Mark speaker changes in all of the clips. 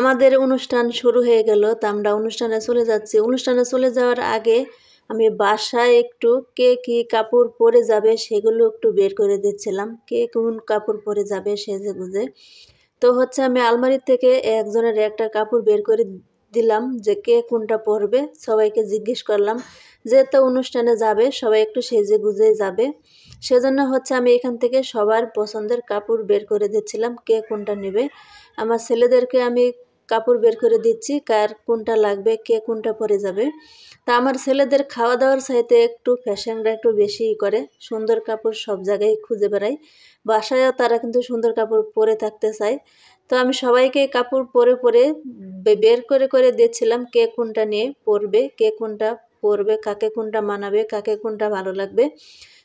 Speaker 1: আমাদের অনুষ্ঠান শুরু হয়ে গেল, তো আমরা অনুষ্ঠানে চলে যাচ্ছি। অনুষ্ঠানে চলে যাওয়ার আগে আমি বাসায় একটু কে কী কাপড় পরে যাবে সেগুলো একটু বের করে দিচ্ছিলাম, কে কোন কাপড় পরে যাবে সেজেগুজে। তো হচ্ছে আমি আলমারি থেকে একজনের একটা কাপড় বের করে দিলাম যে কে কোনটা পরবে, সবাইকে জিজ্ঞেস করলাম। যেহেতু অনুষ্ঠানে যাবে সবাই একটু সেজে গুজে যাবে, সেজন্য হচ্ছে আমি এখান থেকে সবার পছন্দের কাপড় বের করে দিচ্ছিলাম কে কোনটা নেবে। আমার ছেলেদেরকে আমি কাপড় বের করে দিচ্ছি কার কোনটা লাগবে, কে কোনটা পরে যাবে। তা আমার ছেলেদের খাওয়া দাওয়ার চাইতে একটু ফ্যাশনটা একটু বেশিই করে, সুন্দর কাপড় সব জায়গায় খুঁজে বেড়ায়, বাসায়ও তারা কিন্তু সুন্দর কাপড় পরে থাকতে চায়। তো আমি সবাইকে কাপড় পরে পরে বের করে করে দিচ্ছিলাম কে কোনটা নিয়ে পরবে, কে কোনটা পরবে, কাকে কোনটা মানাবে, কাকে কোনটা ভালো লাগবে।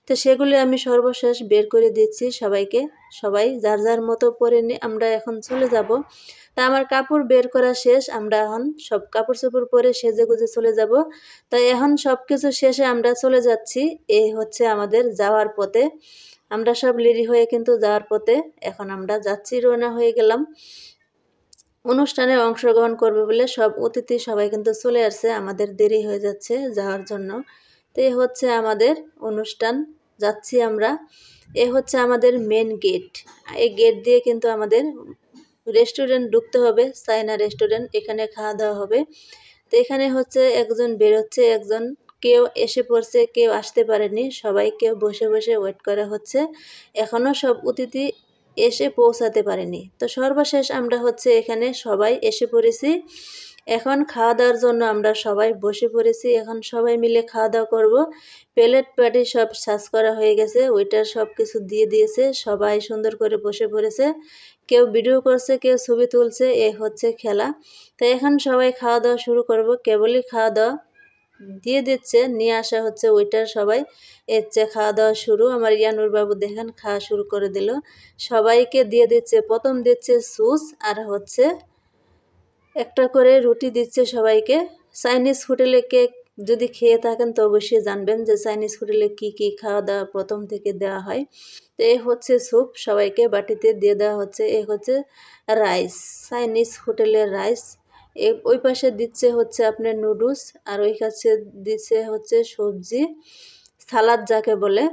Speaker 1: তো সেগুলি আমি সর্বশেষ বের করে দিচ্ছি সবাইকে। সবাই যার যার মতো পরে নিয়ে আমরা এখন চলে যাব। তা আমার কাপড় বের করা শেষ, আমরা এখন সব কাপড় চোপড় পরে সেজে গুজে চলে যাব। তাই এখন সব কিছু শেষে আমরা চলে যাচ্ছি, এই হচ্ছে আমাদের যাওয়ার পথে। আমরা সব রেডি হয়ে কিন্তু যাওয়ার পথে এখন আমরা যাচ্ছি, রওনা হয়ে গেলাম। অনুষ্ঠানে অংশগ্রহণ করবে বলে সব অতিথি সবাই কিন্তু চলে আসছে, আমাদের দেরি হয়ে যাচ্ছে যাওয়ার জন্য। তো এই হচ্ছে আমাদের অনুষ্ঠান, যাচ্ছি আমরা। এ হচ্ছে আমাদের মেন গেট। এই গেট দিয়ে কিন্তু আমাদের রেস্টুরেন্ট ঢুকতে হবে, চায়না রেস্টুরেন্ট, এখানে খাওয়া দাওয়া হবে। তো এখানে হচ্ছে একজন বেরোচ্ছে, একজন কেউ এসে পড়ছে, কেউ আসতে পারেনি, সবাই কেউ বসে বসে ওয়েট করা হচ্ছে, এখনও সব অতিথি এসে পৌঁছাতে পারেনি। তো সর্বশেষ আমরা হচ্ছে এখানে সবাই এসে পড়েছি, এখন খাওয়া দাওয়ার জন্য আমরা সবাই বসে পড়েছি, এখন সবাই মিলে খাওয়া দাওয়া করব। প্লেট প্যাটি সব সাজ করা হয়ে গেছে, ওইটার সব কিছু দিয়ে দিয়েছে, সবাই সুন্দর করে বসে পড়েছে, কেউ ভিডিও করছে, কেউ ছবি তুলছে, এ হচ্ছে খেলা। তো এখন সবাই খাওয়া দাওয়া শুরু করব, কেবলই খাওয়া দাওয়া দিয়ে দিচ্ছে, নিয়ে আসা হচ্ছে ওইটার, সবাই এচ্ছে খাওয়া দাওয়া শুরু। আমার ইয়ানুর বাবু দেখেন খাওয়া শুরু করে দিল, সবাইকে দিয়ে দিচ্ছে, প্রথম দিচ্ছে সুস আর হচ্ছে একটা করে রুটি দিচ্ছে সবাইকে। চাইনিজ হোটেলে কেক যদি খেয়ে থাকেন তো অবশ্যই জানবেন যে চাইনিজ হোটেলে কি কি খাওয়া দাওয়া প্রথম থেকে দেওয়া হয়। তো এই হচ্ছে স্যুপ, সবাইকে বাটিতে দিয়ে দেওয়া হচ্ছে। এই হচ্ছে রাইস, চাইনিজ হোটেলের রাইস। ওই পাশে দিচ্ছে হচ্ছে আপনার নুডলস, আর ওই কাছে দিচ্ছে হচ্ছে সবজি, সালাদ যাকে বলে।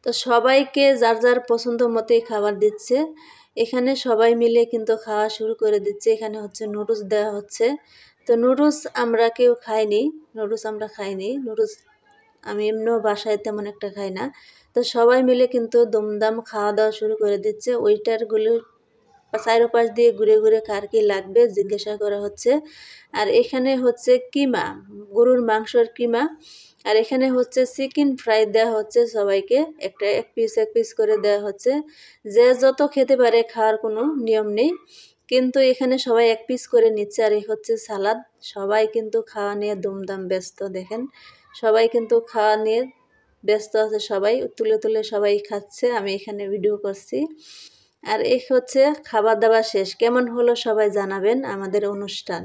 Speaker 1: তো সবাইকে যার যার পছন্দ মতোই খাবার দিচ্ছে, এখানে সবাই মিলে কিন্তু খাওয়া শুরু করে দিচ্ছে। এখানে হচ্ছে নুডলস দেওয়া হচ্ছে। তো নুডলস আমরা কেউ খাইনি, নুডলস আমি এমনিও বাসায় তেমন একটা খাই না। তো সবাই মিলে কিন্তু দুমদাম খাওয়া দাওয়া শুরু করে দিচ্ছে। ওইটারগুলো চারোপাশ দিয়ে ঘুরে ঘুরে কার কি লাগবে জিজ্ঞাসা করা হচ্ছে। আর এখানে হচ্ছে কিমা, গরুর মাংসের কিমা, আর এখানে হচ্ছে চিকেন ফ্রাই দেওয়া হচ্ছে সবাইকে, একটা এক পিস করে দেওয়া হচ্ছে। যে যত খেতে পারে, খাওয়ার কোনো নিয়ম নেই, কিন্তু এখানে সবাই এক পিস করে নিচ্ছে। আর এই হচ্ছে সালাদ, সবাই কিন্তু খাওয়া নিয়ে দুমদাম ব্যস্ত, দেখেন সবাই কিন্তু খাওয়া নিয়ে ব্যস্ত আছে, সবাই তুলে তুলে সবাই খাচ্ছে, আমি এখানে ভিডিও করছি। আর এই হচ্ছে খাবার দাবার শেষ, কেমন হলো সবাই জানাবেন আমাদের অনুষ্ঠান।